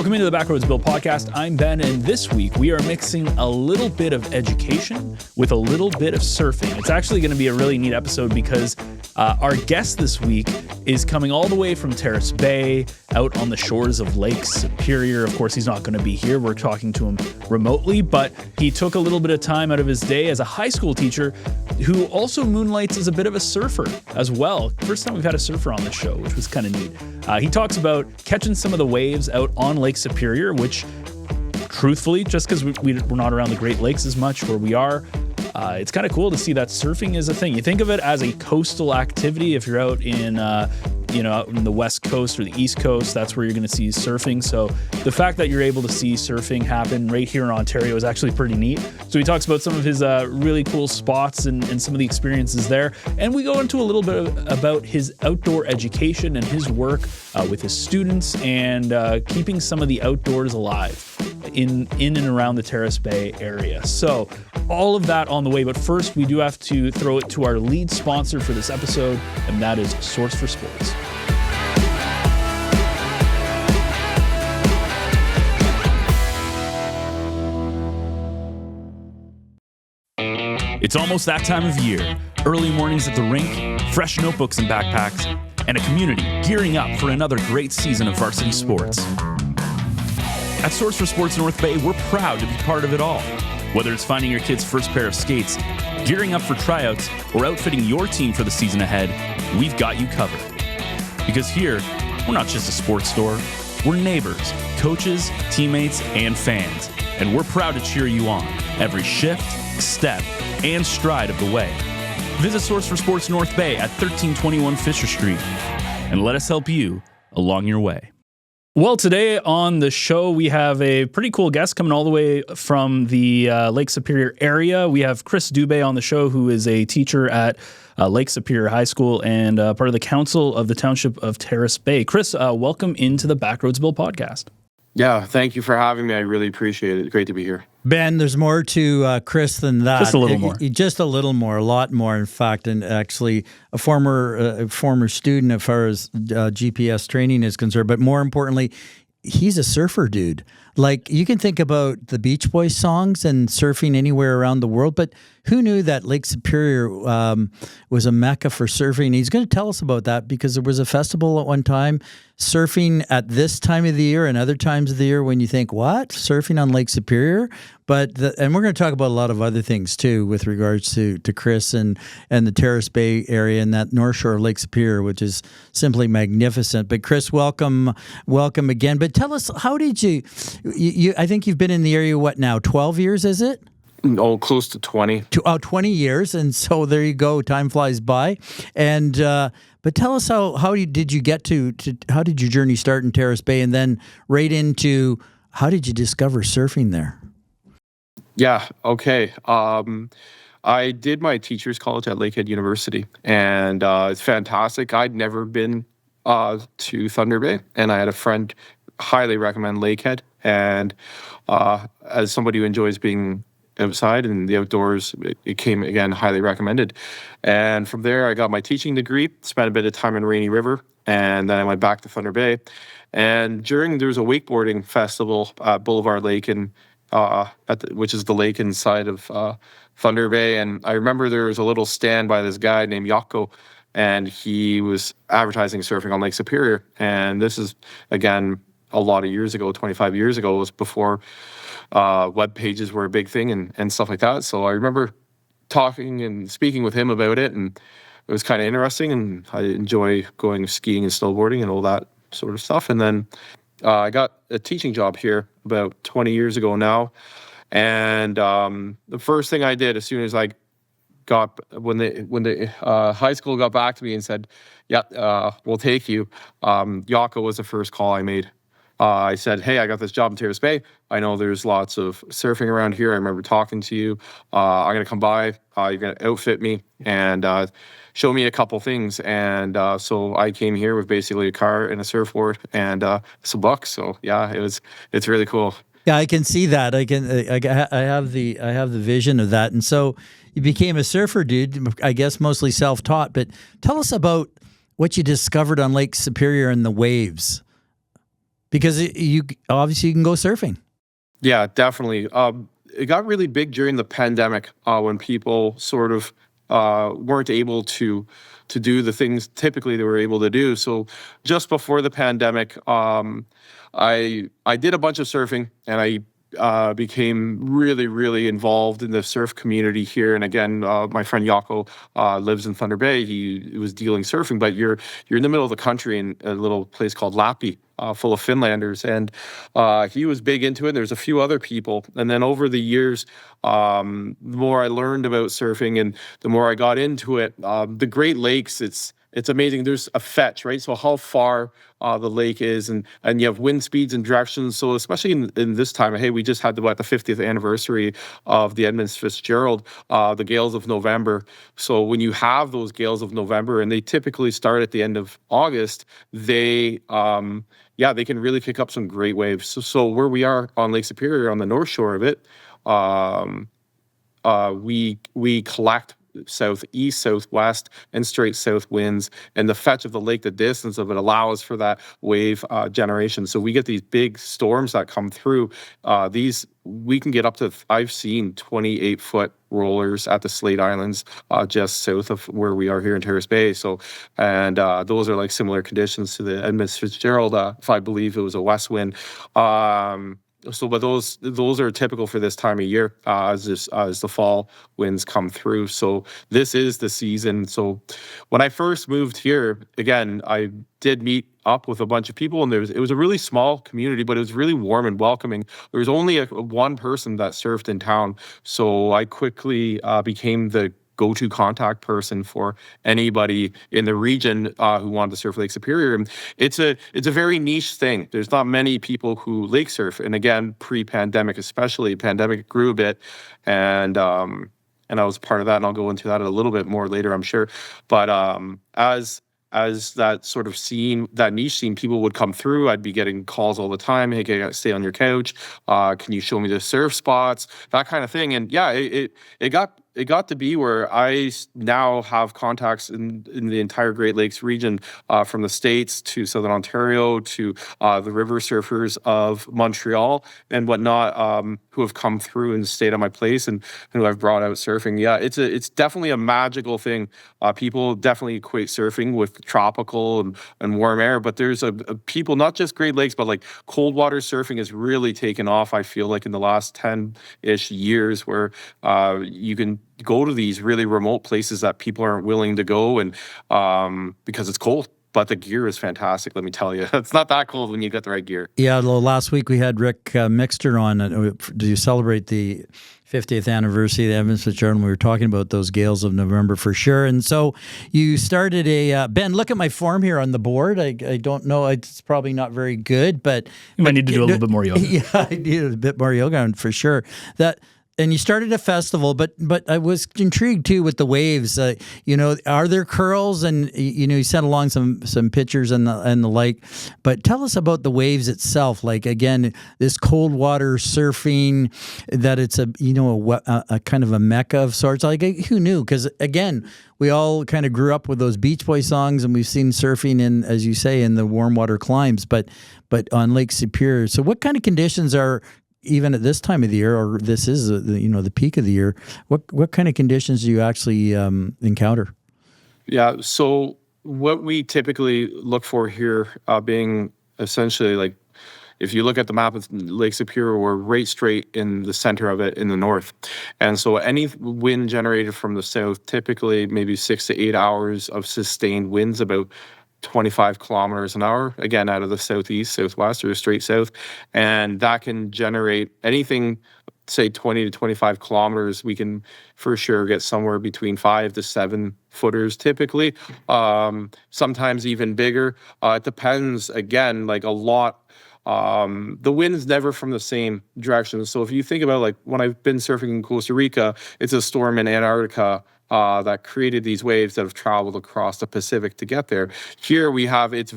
Welcome into the Backroads Bill Podcast. I'm Ben, and this week we are mixing a little bit of education with a little bit of surfing. It's actually going to be a really neat episode because our guest this week is coming all the way from Terrace Bay, out on the shores of Lake Superior. Of course, he's not going to be here. We're talking to him remotely, but he took a little bit of time out of his day as a high school teacher who also moonlights as a bit of a surfer as well. First time we've had a surfer on the show, which was kind of neat. He talks about catching some of the waves out on Lake Superior, which truthfully, just because we're not around the Great Lakes as much where we are, it's kind of cool to see that surfing is a thing. You think of it as a coastal activity. If you're out in, out in the West Coast or the East Coast, that's where you're going to see surfing. So the fact that you're able to see surfing happen right here in Ontario is actually pretty neat. So he talks about some of his really cool spots and some of the experiences there. And we go into a little bit about his outdoor education and his work with his students and keeping some of the outdoors alive in and around the Terrace Bay area. So all of that on the way, but first we do have to throw it to our lead sponsor for this episode, and that is Source for Sports. It's almost that time of year. Early mornings at the rink, fresh notebooks and backpacks, and a community gearing up for another great season of varsity sports. At Source for Sports North Bay, we're proud to be part of it all. Whether it's finding your kid's first pair of skates, gearing up for tryouts, or outfitting your team for the season ahead, we've got you covered. Because here, we're not just a sports store, we're neighbors, coaches, teammates, and fans. And we're proud to cheer you on every shift, step, and stride of the way. Visit Source for Sports North Bay at 1321 Fisher Street, and let us help you along your way. Well, today on the show, we have a pretty cool guest coming all the way from the Lake Superior area. We have Chris Dube on the show, who is a teacher at Lake Superior High School and part of the council of the Township of Terrace Bay. Chris, welcome into the Backroads Bill Podcast. Yeah, thank you for having me. I really appreciate it. Great to be here. Ben, there's more to Chris than that. Just a little more. Just a little more, a lot more, in fact. And actually, a former student as far as GPS training is concerned. But more importantly, he's a surfer dude. Like, you can think about the Beach Boys songs and surfing anywhere around the world, but who knew that Lake Superior was a mecca for surfing? He's going to tell us about that because there was a festival at one time, surfing at this time of the year and other times of the year when you think, what? Surfing on Lake Superior? And we're going to talk about a lot of other things too with regards to Chris and the Terrace Bay area and that North Shore of Lake Superior, which is simply magnificent. But Chris, welcome again. But tell us, how did you I think you've been in the area, what now, 12 years, is it? Oh, close to 20. 20 years, and so there you go. Time flies by. And but tell us how did you get to how did your journey start in Terrace Bay, and then right into how did you discover surfing there? Yeah, okay. I did my teacher's college at Lakehead University, and it's fantastic. I'd never been to Thunder Bay, and I had a friend highly recommend Lakehead. And as somebody who enjoys being outside and the outdoors, it came, again, highly recommended. And from there, I got my teaching degree, spent a bit of time in Rainy River, and then I went back to Thunder Bay. And there was a wakeboarding festival at Boulevard Lake, which is the lake inside of Thunder Bay. And I remember there was a little stand by this guy named Yako, and he was advertising surfing on Lake Superior. And this is, again, a lot of years ago, 25 years ago. It was before web pages were a big thing and stuff like that. So I remember talking and speaking with him about it, and it was kind of interesting, and I enjoy going skiing and snowboarding and all that sort of stuff. And then I got a teaching job here about 20 years ago now. And the first thing I did as soon as I got, when the high school got back to me and said, yeah, we'll take you, Yako was the first call I made. I said, hey, I got this job in Terrace Bay. I know there's lots of surfing around here. I remember talking to you. I'm going to come by. You're going to outfit me and show me a couple things. And so I came here with basically a car and a surfboard and some bucks. So yeah, it's really cool. Yeah, I can see that. I have the vision of that. And so you became a surfer dude, I guess mostly self-taught. But tell us about what you discovered on Lake Superior and the waves. Because you obviously you can go surfing. Yeah, definitely. It got really big during the pandemic when people sort of weren't able to do the things typically they were able to do. So just before the pandemic, I did a bunch of surfing, and I became really, really involved in the surf community here. And again, my friend Yako lives in Thunder Bay. He was dealing surfing, but you're in the middle of the country in a little place called Lappi, full of Finlanders. And he was big into it. There's a few other people. And then over the years, the more I learned about surfing and the more I got into it, the Great Lakes, it's amazing. There's a fetch, right? So how far the lake is, and you have wind speeds and directions. So especially in this time, hey, we just had the 50th anniversary of the Edmund Fitzgerald, the gales of November. So when you have those gales of November, and they typically start at the end of August, they can really kick up some great waves. So where we are on Lake Superior, on the north shore of it, we collect southeast, southwest, and straight south winds, and the fetch of the lake, the distance of it, allows for that wave generation. So we get these big storms that come through. We can get up to, I've seen 28-foot rollers at the Slate Islands, just south of where we are here in Terrace Bay. So, and those are like similar conditions to the Edmund Fitzgerald, if I believe it was a west wind. But those are typical for this time of year, as the fall winds come through. So this is the season. So when I first moved here, again, I did meet up with a bunch of people, and it was a really small community, but it was really warm and welcoming. There was only one person that surfed in town, so I quickly became the go-to contact person for anybody in the region who wanted to surf Lake Superior. And it's a very niche thing. There's not many people who lake surf. And again, pre-pandemic especially, pandemic grew a bit, and I was part of that, and I'll go into that a little bit more later, I'm sure. But as that sort of scene, that niche scene, people would come through. I'd be getting calls all the time. Hey, can I stay on your couch? Can you show me the surf spots? That kind of thing. And yeah, it got to be where I now have contacts in the entire Great Lakes region, from the States to Southern Ontario to the river surfers of Montreal and whatnot, who have come through and stayed at my place and who I've brought out surfing. Yeah, it's definitely a magical thing. People definitely equate surfing with tropical and warm air, but there's a people, not just Great Lakes, but like cold water surfing has really taken off, I feel like, in the last 10-ish years, where you can go to these really remote places that people aren't willing to go, and because it's cold. But the gear is fantastic, let me tell you. It's not that cold when you got the right gear. Yeah, last week we had Rick Mixter on to celebrate the 50th anniversary of the Edmund Fitzgerald, and we were talking about those gales of November for sure. And so you started Ben, look at my form here on the board. I don't know, it's probably not very good, but you might need to do a little bit more yoga. Yeah, I need a bit more yoga for sure. And you started a festival, but I was intrigued too with the waves. Are there curls? And you sent along some pictures and the like. But tell us about the waves itself. Like, again, this cold water surfing, that it's a kind of a mecca of sorts. Like, who knew? Because again, we all kind of grew up with those Beach Boy songs, and we've seen surfing in, as you say, in the warm water climes. But on Lake Superior. So what kind of conditions are, even at this time of the year, or this is the peak of the year, what kind of conditions do you actually encounter? Yeah, so what we typically look for here, being essentially like, if you look at the map of Lake Superior, we're right straight in the center of it in the north. And so any wind generated from the south, typically maybe 6 to 8 hours of sustained winds, about 25 kilometers an hour, again, out of the southeast, southwest, or straight south. And that can generate anything, say 20 to 25 kilometers. We can for sure get somewhere between 5 to 7 footers typically, sometimes even bigger. It depends, again, like a lot. The wind is never from the same direction. So if you think about, like, when I've been surfing in Costa Rica, it's a storm in Antarctica that created these waves that have traveled across the Pacific to get there. Here we have, it's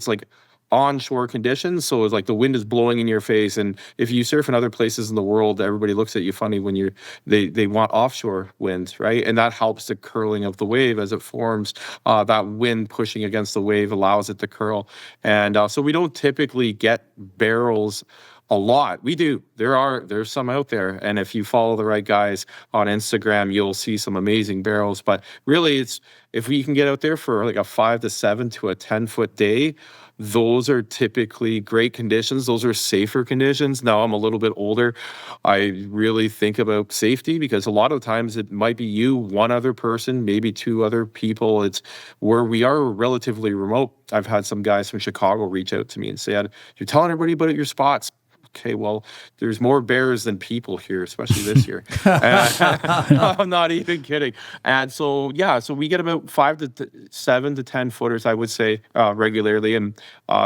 like onshore conditions, so it's like the wind is blowing in your face, and if you surf in other places in the world, everybody looks at you funny when they want offshore winds, right? And that helps the curling of the wave as it forms. That wind pushing against the wave allows it to curl, and so we don't typically get barrels a lot. We do. There's some out there, and if you follow the right guys on Instagram, you'll see some amazing barrels. But really, it's if we can get out there for like a 5 to 7 to a 10-foot day, those are typically great conditions. Those are safer conditions. Now I'm a little bit older. I really think about safety because a lot of times it might be you, one other person, maybe 2 other people. It's where we are relatively remote. I've had some guys from Chicago reach out to me and say, "You're telling everybody about your spots." Okay, well, there's more bears than people here, especially this year. I'm not even kidding. And so, yeah, so we get about 5 to 7 to 10 footers, I would say, regularly. And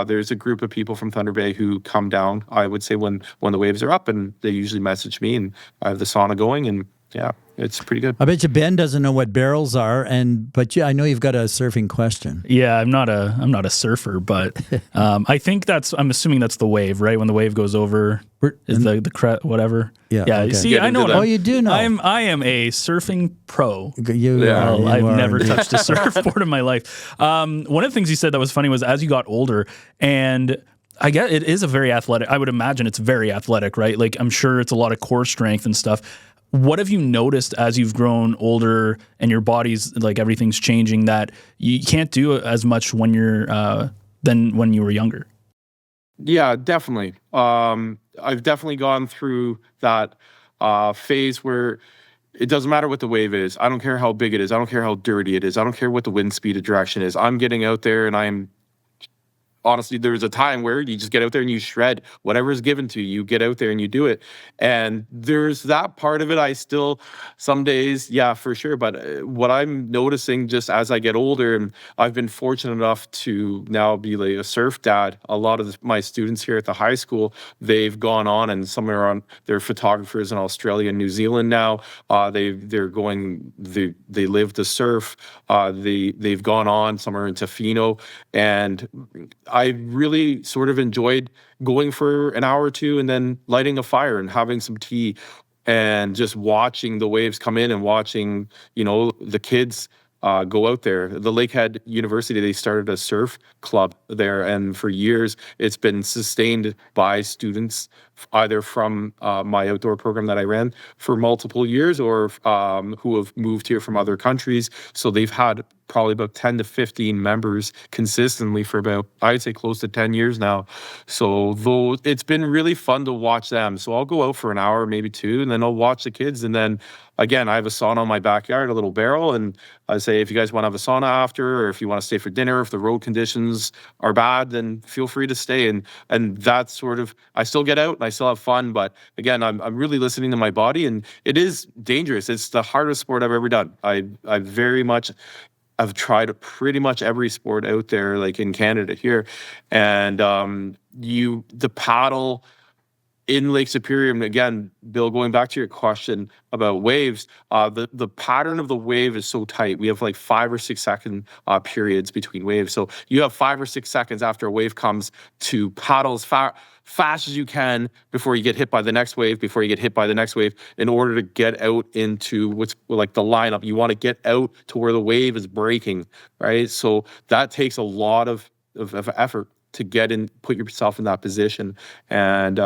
there's a group of people from Thunder Bay who come down, I would say, when the waves are up, and they usually message me, and I have the sauna going, and yeah, it's pretty good. I bet you Ben doesn't know what barrels are, but I know you've got a surfing question. Yeah, I'm not a surfer, but I think I'm assuming that's the wave, right? When the wave goes over, is the whatever. Yeah. Yeah. Okay. See, I know. Oh, you do know. I am a surfing pro. I've never touched a surfboard in my life. One of the things you said that was funny was as you got older, and I guess it is a very athletic. I would imagine it's very athletic, right? Like I'm sure it's a lot of core strength and stuff. What have you noticed as you've grown older and your body's like everything's changing that you can't do as much when you're than when you were younger? Yeah, definitely. I've definitely gone through that phase where it doesn't matter what the wave is. I don't care how big it is. I don't care how dirty it is. I don't care what the wind speed or direction is. I'm getting out there and honestly, there's a time where you just get out there and you shred whatever is given to you. You get out there and you do it. And there's that part of it. I still, some days, yeah, for sure. But what I'm noticing just as I get older, and I've been fortunate enough to now be like a surf dad. A lot of my students here at the high school, they've gone on, and some are on, they're photographers in Australia and New Zealand now. They live to surf. They've gone on, some are in Tofino, and I really sort of enjoyed going for an hour or two and then lighting a fire and having some tea and just watching the waves come in and watching, the kids go out there. The Lakehead University, they started a surf club there, and for years it's been sustained by students either from my outdoor program that I ran for multiple years or who have moved here from other countries. So they've had probably about 10 to 15 members consistently for about, I'd say, close to 10 years now. So it's been really fun to watch them. So I'll go out for an hour, maybe 2, and then I'll watch the kids. And then again, I have a sauna in my backyard, a little barrel, and I say, if you guys want to have a sauna after, or if you want to stay for dinner, if the road conditions are bad, then feel free to stay. And that's sort of, I still get out and I still have fun, but again, I'm really listening to my body, and it is dangerous. It's the hardest sport I've ever done. I've tried pretty much every sport out there, like in Canada here, and the paddle in Lake Superior, and again, Bill, going back to your question about waves, the pattern of the wave is so tight. We have like 5 or 6 second periods between waves. So you have 5 or 6 seconds after a wave comes to paddle as fast as you can before you get hit by the next wave, in order to get out into what's like the lineup. You want to get out to where the wave is breaking, right? So that takes a lot of effort to get in, put yourself in that position. And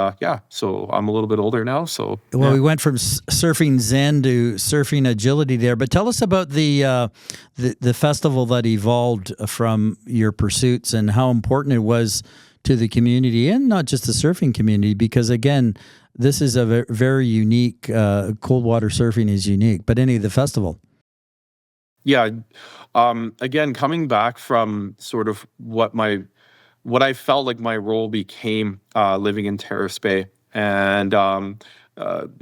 so I'm a little bit older now. So we went from surfing Zen to surfing agility there. But tell us about the festival that evolved from your pursuits and how important it was to the community, and not just the surfing community, because again, this is a very unique, cold water surfing is unique. But the festival. Yeah. Again, coming back from sort of what I felt like my role became living in Terrace Bay and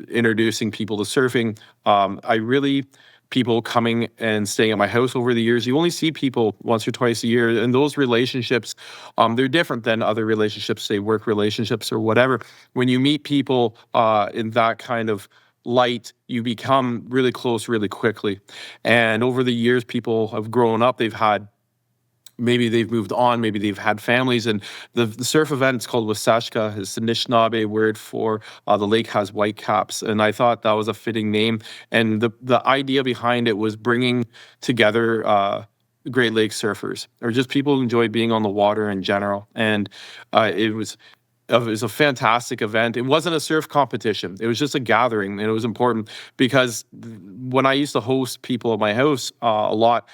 introducing people to surfing. People coming and staying at my house over the years, you only see people once or twice a year. And those relationships, they're different than other relationships, say work relationships or whatever. When you meet people in that kind of light, you become really close really quickly. And over the years, people have grown up. They've had maybe they've moved on, maybe they've had families. And the surf event, it's called Waseshka, is the Anishinaabe word for the lake has white caps. And I thought that was a fitting name. And the idea behind it was bringing together Great Lakes surfers, or just people who enjoy being on the water in general. And it was a fantastic event. It wasn't a surf competition. It was just a gathering, and it was important because when I used to host people at my house a lot,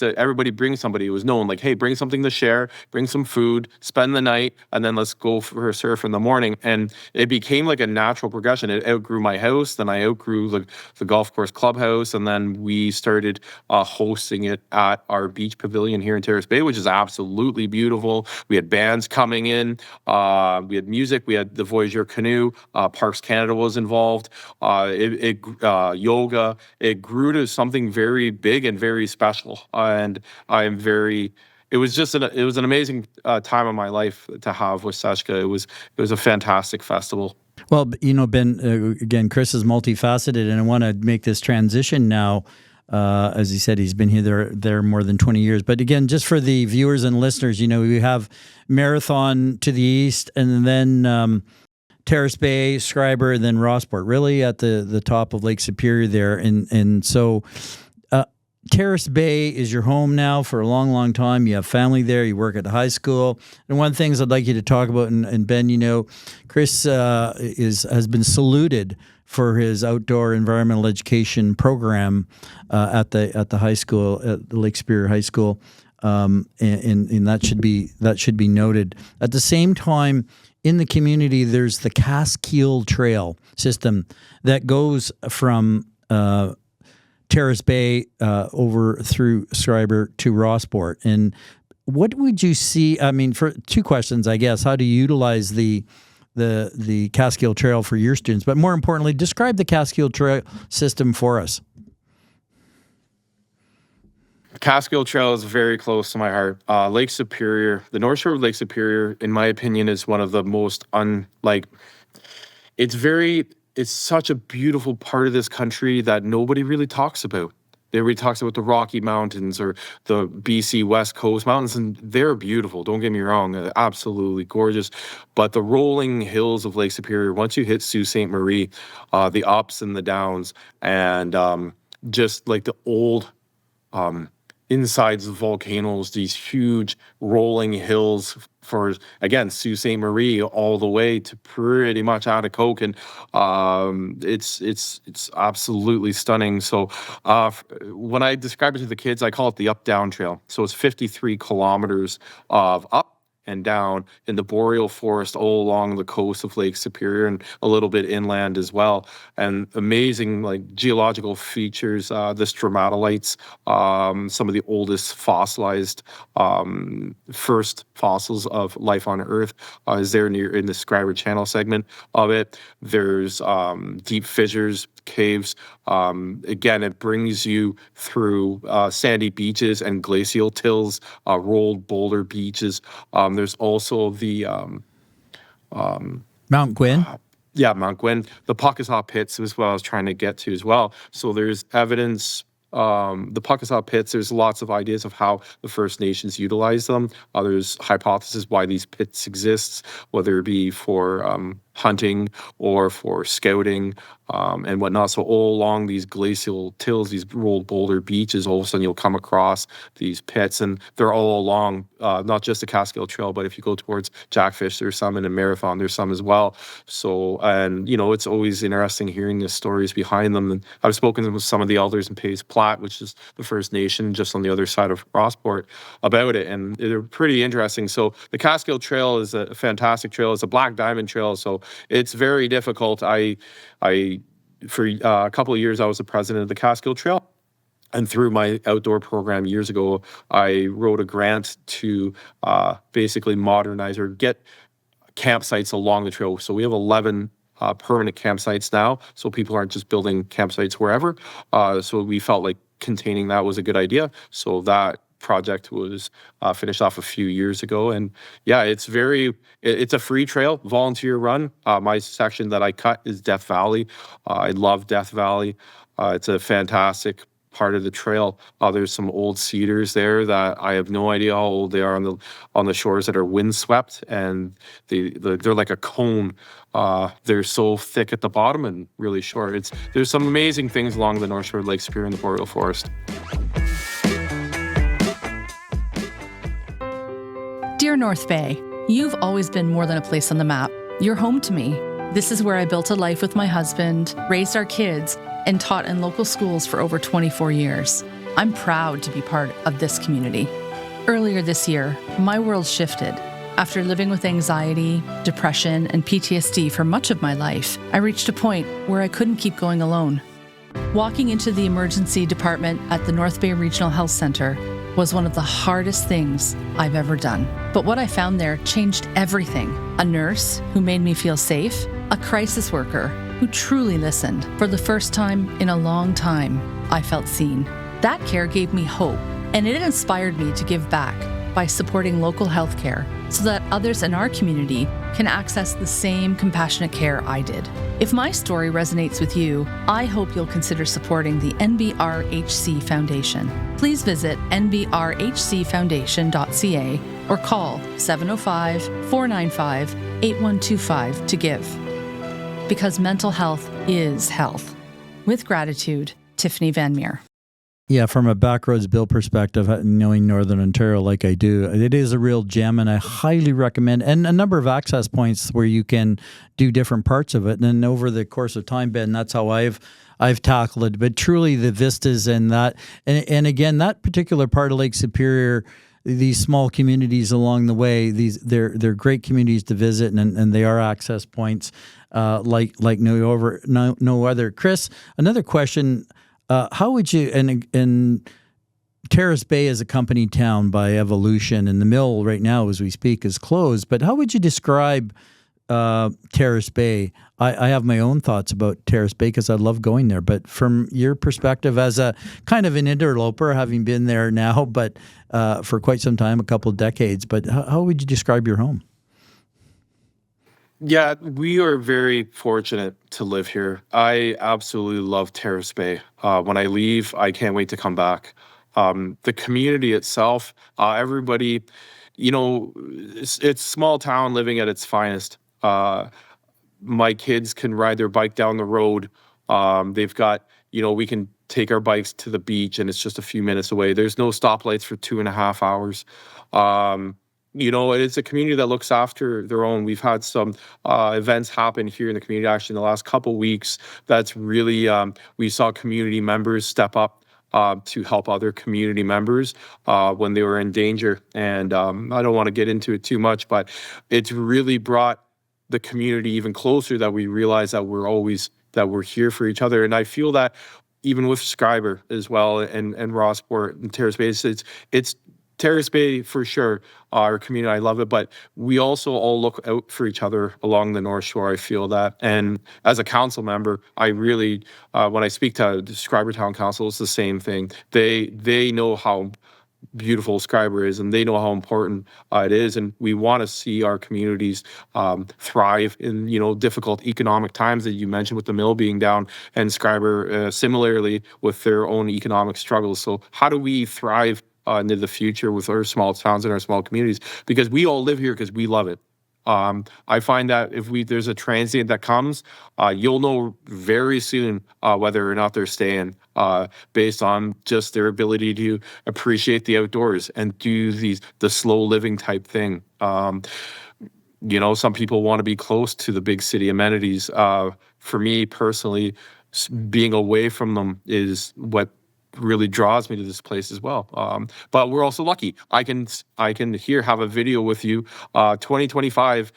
everybody bring somebody. It was known, like, hey, bring something to share, bring some food, spend the night, and then let's go for a surf in the morning. And it became like a natural progression. It outgrew my house, then I outgrew the golf course clubhouse, and then we started hosting it at our beach pavilion here in Terrace Bay, which is absolutely beautiful. We had bands coming in. We had music. We had the Voyageur Canoe. Parks Canada was involved. Yoga. It grew to something very big and very special. And I'm very. It was just it was an amazing time of my life to have with Seshka. It was a fantastic festival. Well, Ben, again, Chris is multifaceted, and I want to make this transition now. As he said, he's been here there more than 20 years. But again, just for the viewers and listeners, we have Marathon to the east, and then Terrace Bay, Schreiber, and then Rossport, really at the top of Lake Superior there. And so Terrace Bay is your home now for a long, long time. You have family there. You work at the high school. And one of the things I'd like you to talk about, and Ben, Chris has been saluted for his outdoor environmental education program at the high school, at the Lake Superior High School, and that should be noted. At the same time, in the community, there's the Cascule Trail system that goes from Terrace Bay over through Schreiber to Rossport. And what would you see? I mean, for two questions, I guess. How do you utilize the Cascule Trail for your students? But more importantly, describe the Cascule Trail system for us. Cascule Trail is very close to my heart. Lake Superior, the North Shore of Lake Superior, in my opinion, is one of the most it's such a beautiful part of this country that nobody really talks about. Everybody talks about the Rocky Mountains or the BC West Coast Mountains, and they're beautiful. Don't get me wrong, absolutely gorgeous. But the rolling hills of Lake Superior, once you hit Sault Ste. Marie, the ups and the downs, and just like the old insides of volcanoes, these huge rolling hills for, again, Sault Ste. Marie all the way to pretty much out of Coke. And it's absolutely stunning. So when I describe it to the kids, I call it the up-down trail. So it's 53 kilometers of up and down in the boreal forest all along the coast of Lake Superior and a little bit inland as well. And amazing geological features, the stromatolites, some of the oldest fossilized first fossils of life on Earth is there near in the Schreiber Channel segment of it. There's deep fissures, caves. Again, it brings you through sandy beaches and glacial tills, rolled boulder beaches. There's also the Mount Gwyn. Mount Gwyn. The Pakasaw pits is what I was trying to get to as well. So there's evidence. The Pakasaw pits, there's lots of ideas of how the First Nations utilize them. There's hypotheses why these pits exist, whether it be for hunting or for scouting and whatnot. So all along these glacial tills, these rolled boulder beaches, all of a sudden you'll come across these pits, and they're all along not just the Cascule Trail, but if you go towards Jackfish, there's some, and in Marathon, there's some as well. So, and it's always interesting hearing the stories behind them. And I've spoken with some of the elders in Pays Plat, which is the First Nation just on the other side of Rossport, about it, and they're pretty interesting. So the Cascule Trail is a fantastic trail. It's a black diamond trail, so it's very difficult. For a couple of years, I was the president of the Cascule Trail. And through my outdoor program years ago, I wrote a grant to basically modernize or get campsites along the trail. So we have 11 permanent campsites now, so people aren't just building campsites wherever. So we felt like containing that was a good idea. So that project was finished off a few years ago, and it's a free trail, volunteer run. My section that I cut is Death Valley. I love Death Valley. It's a fantastic part of the trail. There's some old cedars there that I have no idea how old they are on the shores that are windswept, and they're like a cone. They're so thick at the bottom and really short. There's some amazing things along the North Shore of Lake Superior in the Boreal Forest. Dear North Bay, you've always been more than a place on the map. You're home to me. This is where I built a life with my husband, raised our kids, and taught in local schools for over 24 years. I'm proud to be part of this community. Earlier this year, my world shifted. After living with anxiety, depression, and PTSD for much of my life, I reached a point where I couldn't keep going alone. Walking into the emergency department at the North Bay Regional Health Center was one of the hardest things I've ever done. But what I found there changed everything. A nurse who made me feel safe, a crisis worker who truly listened. For the first time in a long time, I felt seen. That care gave me hope, and it inspired me to give back by supporting local healthcare so that others in our community can access the same compassionate care I did. If my story resonates with you, I hope you'll consider supporting the NBRHC Foundation. Please visit nbrhcfoundation.ca or call 705-495-8125 to give. Because mental health is health. With gratitude, Tiffany Van Meer. Yeah, from a Backroads Bill perspective, knowing Northern Ontario like I do, it is a real gem, and I highly recommend, and a number of access points where you can do different parts of it. And over the course of time, Ben, that's how I've tackled it. But truly, the vistas and that, and again, that particular part of Lake Superior, these small communities along the way, they're great communities to visit, and they are access points like no other. Chris, another question. How would you, and Terrace Bay is a company town by evolution, and the mill right now, as we speak, is closed, but how would you describe Terrace Bay? I have my own thoughts about Terrace Bay because I love going there, but from your perspective as a kind of an interloper, having been there now, but for quite some time, a couple of decades, but how would you describe your home? Yeah, we are very fortunate to live here. I absolutely love Terrace Bay. When I leave, I can't wait to come back. The community itself, everybody, it's small town living at its finest. My kids can ride their bike down the road. They've got, we can take our bikes to the beach and it's just a few minutes away. There's no stoplights for 2.5 hours. It's a community that looks after their own. We've had some events happen here in the community actually in the last couple of weeks. That's really, we saw community members step up to help other community members when they were in danger. And I don't want to get into it too much, but it's really brought the community even closer, that we realize that we're here for each other. And I feel that even with Scriber as well and Rossport and Terrace Bay, it's Terrace Bay for sure, our community, I love it, but we also all look out for each other along the North Shore, I feel that. And as a council member, I really, when I speak to the Scriber Town Council, it's the same thing. They know how beautiful Scriber is, and they know how important it is, and we want to see our communities thrive in difficult economic times that you mentioned with the mill being down, and Scriber similarly with their own economic struggles. So how do we thrive into the future with our small towns and our small communities? Because we all live here because we love it. I find that if there's a transient that comes, you'll know very soon whether or not they're staying based on just their ability to appreciate the outdoors and do the slow living type thing. Some people want to be close to the big city amenities. For me personally, being away from them is what really draws me to this place as well. But we're also lucky. I can have a video with you. 2025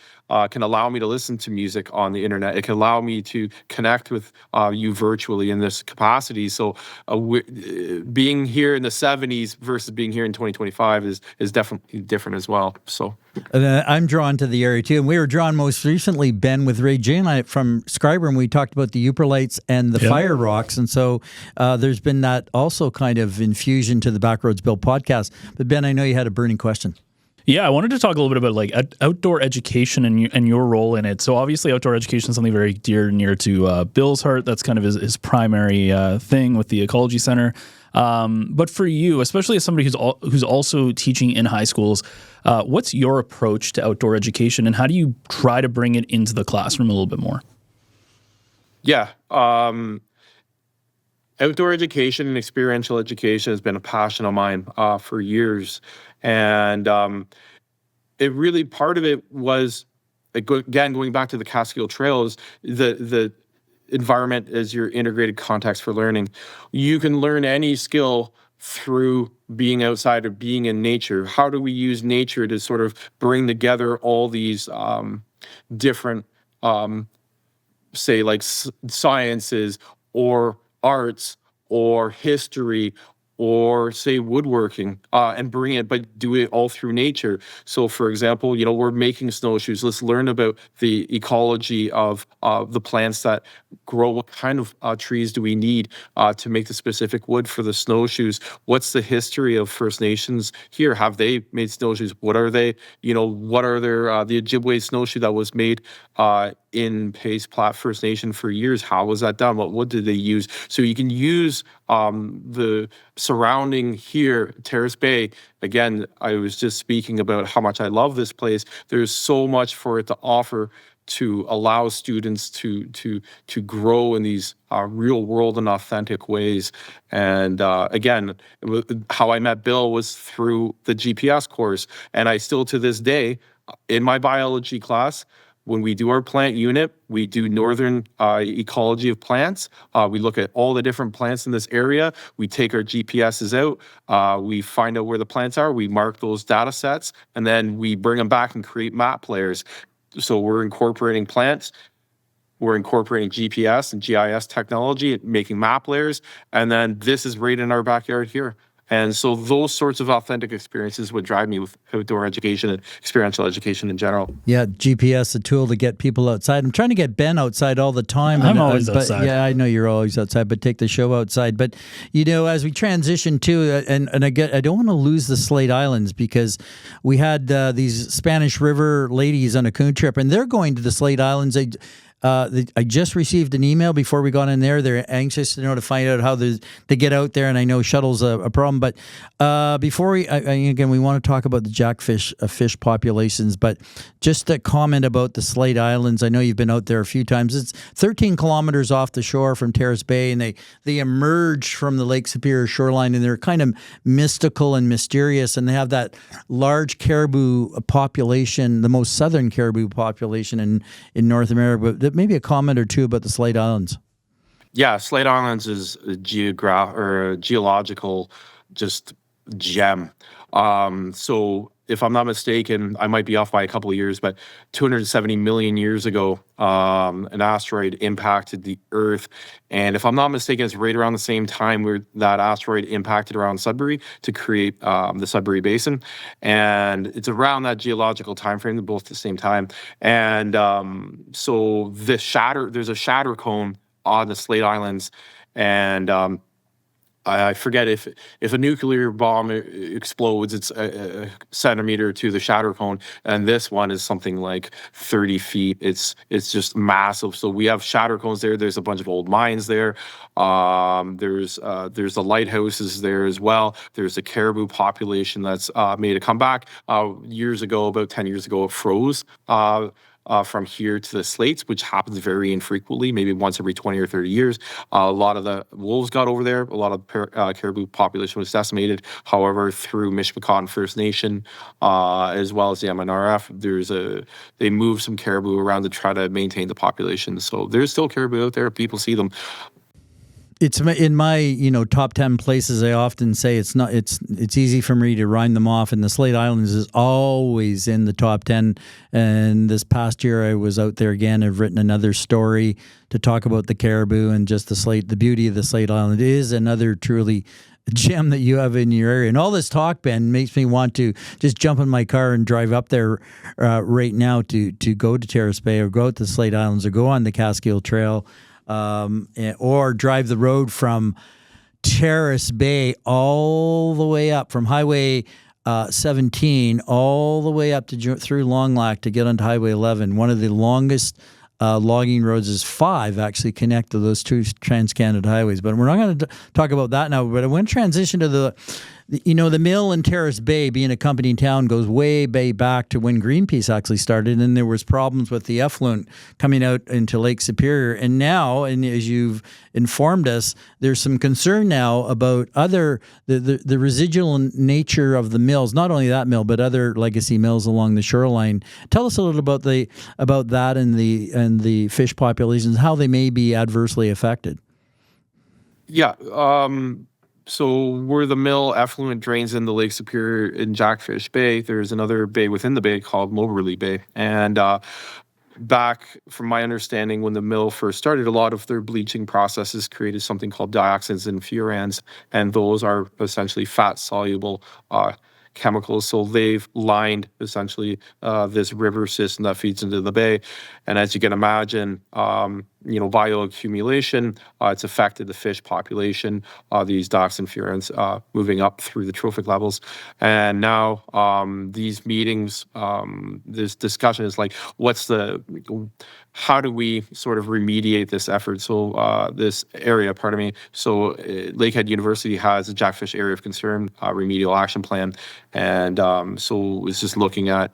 can allow me to listen to music on the internet. It can allow me to connect with you virtually in this capacity. So being here in the 70s versus being here in 2025 is definitely different as well. So I'm drawn to the area too. And we were drawn most recently, Ben, with Ray J and I from Scriber, and we talked about the Uper lights and the fire rocks. And so there's been that also kind of infusion to the Backroads Bill podcast. But Ben, I know you had a burning question. Yeah, I wanted to talk a little bit about like outdoor education and your role in it. So obviously, outdoor education is something very dear and near to Bill's heart. That's kind of his primary thing with the Ecology Center. But for you, especially as somebody who's also teaching in high schools, what's your approach to outdoor education, and how do you try to bring it into the classroom a little bit more? Yeah. Outdoor education and experiential education has been a passion of mine for years. And it really, part of it was, again, going back to the Catskill Trails, the environment as your integrated context for learning. You can learn any skill through being outside or being in nature. How do we use nature to sort of bring together all these different, say, like sciences or arts or history or say woodworking, and bring it, but do it all through nature. So for example, we're making snowshoes. Let's learn about the ecology of the plants that grow. What kind of trees do we need to make the specific wood for the snowshoes? What's the history of First Nations here? Have they made snowshoes? What are they? What are their, the Ojibwe snowshoe that was made in Pace Platte First Nation for years? How was that done? What wood did they use? So you can use the surrounding here, Terrace Bay. Again, I was just speaking about how much I love this place. There's so much for it to offer to allow students to grow in these real world and authentic ways. And again, how I met Bill was through the GPS course. And I still, to this day, in my biology class, when we do our plant unit, we do northern ecology of plants. We look at all the different plants in this area. We take our GPSs out. We find out where the plants are. We mark those data sets, and then we bring them back and create map layers. So we're incorporating plants. We're incorporating GPS and GIS technology, making map layers. And then this is right in our backyard here. And so those sorts of authentic experiences would drive me with outdoor education and experiential education in general. Yeah, GPS, a tool to get people outside. I'm trying to get Ben outside all the time. I'm always outside. Yeah, I know you're always outside, but take the show outside. But, as we transition to, and I don't want to lose the Slate Islands, because we had these Spanish River ladies on a coon trip, and they're going to the Slate Islands. I just received an email before we got in there. They're anxious to find out how they get out there, and I know shuttle's a problem. But before we want to talk about the jackfish fish populations, but just a comment about the Slate Islands. I know you've been out there a few times. It's 13 kilometers off the shore from Terrace Bay, and they emerge from the Lake Superior shoreline, and they're kind of mystical and mysterious, and they have that large caribou population, the most southern caribou population in North America. But maybe a comment or two about the Slate Islands. Yeah, Slate Islands is a geological just gem. So if I'm not mistaken, I might be off by a couple of years, but 270 million years ago, an asteroid impacted the Earth. And if I'm not mistaken, it's right around the same time where that asteroid impacted around Sudbury to create the Sudbury Basin. And it's around that geological time frame, both at the same time. And so there's a shatter cone on the Slate Islands. And I forget if a nuclear bomb explodes, it's a centimeter to the shatter cone, and this one is something like 30 feet. It's just massive. So we have shatter cones there. There's a bunch of old mines there. There's the lighthouses there as well. There's a caribou population that's made a comeback. Years ago, about 10 years ago, it froze. From here to the Slates, which happens very infrequently, maybe once every 20 or 30 years. A lot of the wolves got over there. A lot of the caribou population was decimated. However, through Mishpicot First Nation, as well as the MNRF, they moved some caribou around to try to maintain the population. So there's still caribou out there. People see them. It's in my top 10 places. I often say it's easy for me to rhyme them off, and the Slate Islands is always in the top 10. And this past year I was out there again. I've written another story to talk about the caribou and just the beauty of the Slate Island. It is another truly gem that you have in your area. And all this talk, Ben, makes me want to just jump in my car and drive up there right now to go to Terrace Bay or go out to the Slate Islands or go on the Catskill Trail. Or drive the road from Terrace Bay all the way up from Highway 17 all the way up to through Long Lac to get onto Highway 11. One of the longest logging roads is 5 actually connect to those two Trans-Canada highways. But we're not going to talk about that now. But I want to transition to the mill in Terrace Bay, being a company town, goes way back to when Greenpeace actually started, and there was problems with the effluent coming out into Lake Superior. And now, and as you've informed us, there's some concern now about the residual nature of the mills. Not only that mill, but other legacy mills along the shoreline. Tell us a little about that and the fish populations, how they may be adversely affected. Yeah. So where the mill effluent drains into Lake Superior in Jackfish Bay, there's another bay within the bay called Moberly Bay. And back from my understanding, when the mill first started, a lot of their bleaching processes created something called dioxins and furans, and those are essentially fat-soluble chemicals. So they've lined essentially this river system that feeds into the bay. And as you can imagine, bioaccumulation, it's affected the fish population, these dioxin furans moving up through the trophic levels. And now these meetings, this discussion is like, how do we sort of remediate this effort? So this area, So Lakehead University has a Jackfish Area of Concern remedial action plan. And so it's just looking at,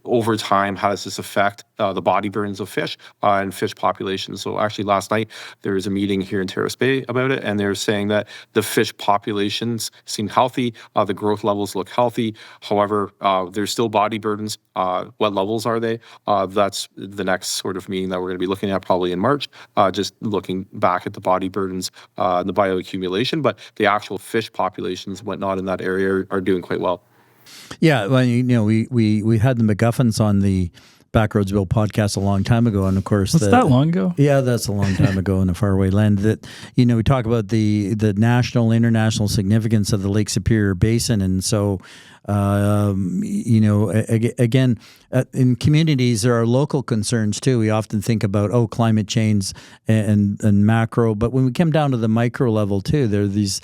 over time, how does this affect the body burdens of fish and fish populations? So actually last night, there was a meeting here in Terrace Bay about it, and they're saying that the fish populations seem healthy, the growth levels look healthy. However, there's still body burdens. What levels are they? That's the next sort of meeting that we're going to be looking at probably in March, just looking back at the body burdens and the bioaccumulation, but the actual fish populations, whatnot in that area are doing quite well. Yeah, well, we had the MacGuffins on the Backroads Bill Podcast a long time ago, and of course, that long ago? Yeah, that's a long time ago in a faraway land. That we talk about the national, international significance of the Lake Superior Basin, and so again, in communities there are local concerns too. We often think about climate change and macro, but when we come down to the micro level too, there are these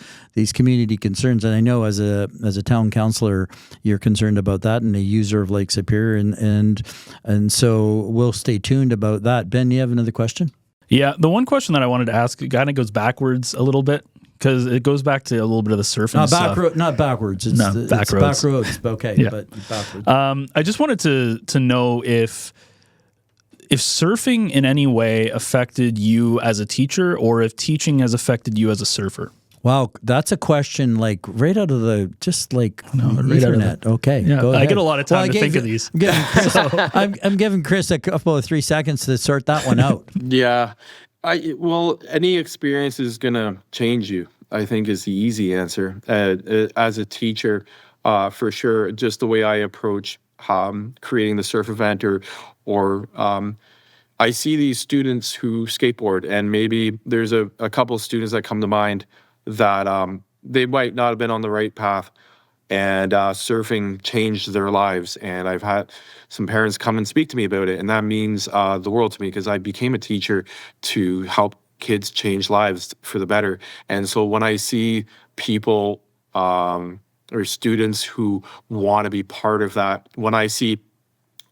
community concerns. And I know as a town councillor, you're concerned about that, and a user of Lake Superior, and so we'll stay tuned about that. Ben, you have another question? Yeah, the one question that I wanted to ask kind of goes backwards a little bit, because it goes back to a little bit of the surfing stuff. Not backwards. It's Backroads. Backroads. Okay, yeah. But backwards. I just wanted to know if surfing in any way affected you as a teacher, or if teaching has affected you as a surfer. Wow, that's a question right out of the internet. Okay, yeah, go ahead. I get a lot of time to think of these. I'm giving Chris a couple of 3 seconds to sort that one out. Yeah. Any experience is going to change you, I think, is the easy answer. As a teacher, for sure, just the way I approach creating the surf event or I see these students who skateboard, and maybe there's a couple of students that come to mind that they might not have been on the right path, and surfing changed their lives. And I've had some parents come and speak to me about it, and that means the world to me, because I became a teacher to help kids change lives for the better. And so when I see people or students who want to be part of that, when I see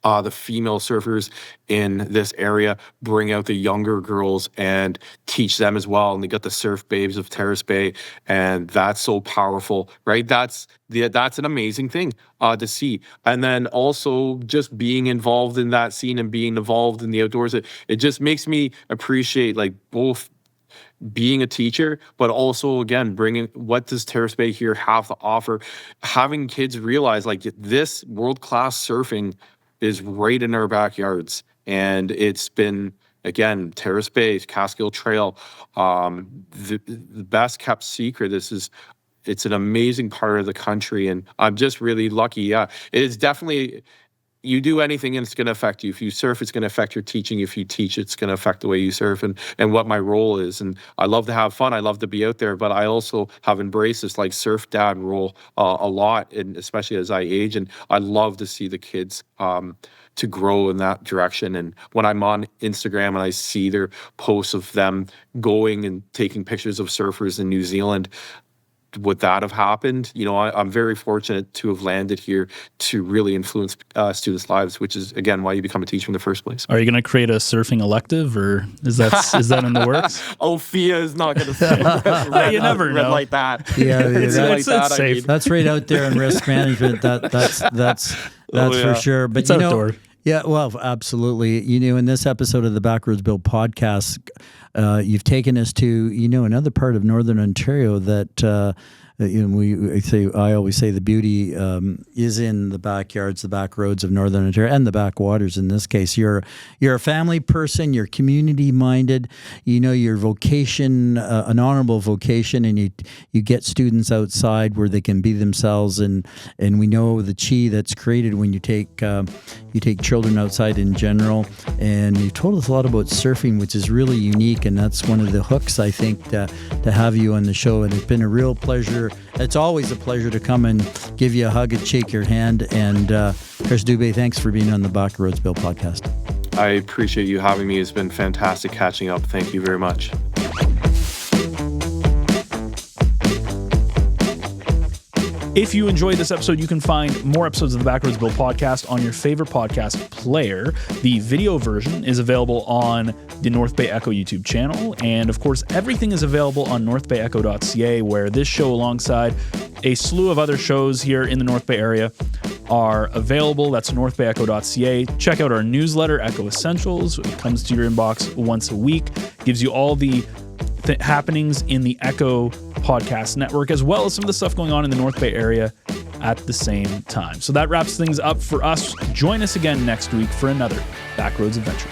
the female surfers in this area bring out the younger girls and teach them as well, and they got the surf babes of Terrace Bay, and that's so powerful, right? That's an amazing thing to see. And then also just being involved in that scene and being involved in the outdoors, it just makes me appreciate both being a teacher, but also, again, bringing what does Terrace Bay here have to offer, having kids realize this world-class surfing is right in our backyards. And it's been, again, Terrace Bay, Catskill Trail, the best kept secret. It's an amazing part of the country, and I'm just really lucky. Yeah, it is definitely, you do anything and it's going to affect you. If you surf, it's going to affect your teaching. If you teach, it's going to affect the way you surf and what my role is. And I love to have fun. I love to be out there, but I also have embraced this surf dad role a lot, and especially as I age. And I love to see the kids to grow in that direction. And when I'm on Instagram and I see their posts of them going and taking pictures of surfers in New Zealand, would that have happened? You know, I'm very fortunate to have landed here to really influence students' lives, which is, again, why you become a teacher in the first place. Are you going to create a surfing elective, or is that in the works? Oh, FIA is not going to you never know. like that. Yeah, it's safe. That's right out there in risk management. That's for sure. But it's outdoor. Yeah, well, absolutely. You know, in this episode of the Backroads Bill Podcast, you've taken us to, you know, another part of Northern Ontario that I always say the beauty is in the backyards, the back roads of Northern Ontario, and the backwaters. In this case, you're a family person, you're community minded, you know your vocation, an honorable vocation, and you get students outside where they can be themselves, and we know the chi that's created when you take children outside in general. And you've told us a lot about surfing, which is really unique, and that's one of the hooks, I think, to have you on the show. And it's been a real pleasure. It's always a pleasure to come and give you a hug and shake your hand. And Chris Dube, thanks for being on the Backroads Bill Podcast. I appreciate you having me. It's been fantastic catching up. Thank you very much. If you enjoyed this episode, you can find more episodes of the Backroads Bill Podcast on your favorite podcast player. The video version is available on the North Bay Echo YouTube channel. And of course, everything is available on northbayecho.ca, where this show, alongside a slew of other shows here in the North Bay area, are available. That's northbayecho.ca. Check out our newsletter, Echo Essentials. It comes to your inbox once a week, gives you all the happenings in the Echo Podcast Network, as well as some of the stuff going on in the North Bay area at the same time. So that wraps things up for us. Join us again next week for another Backroads adventure.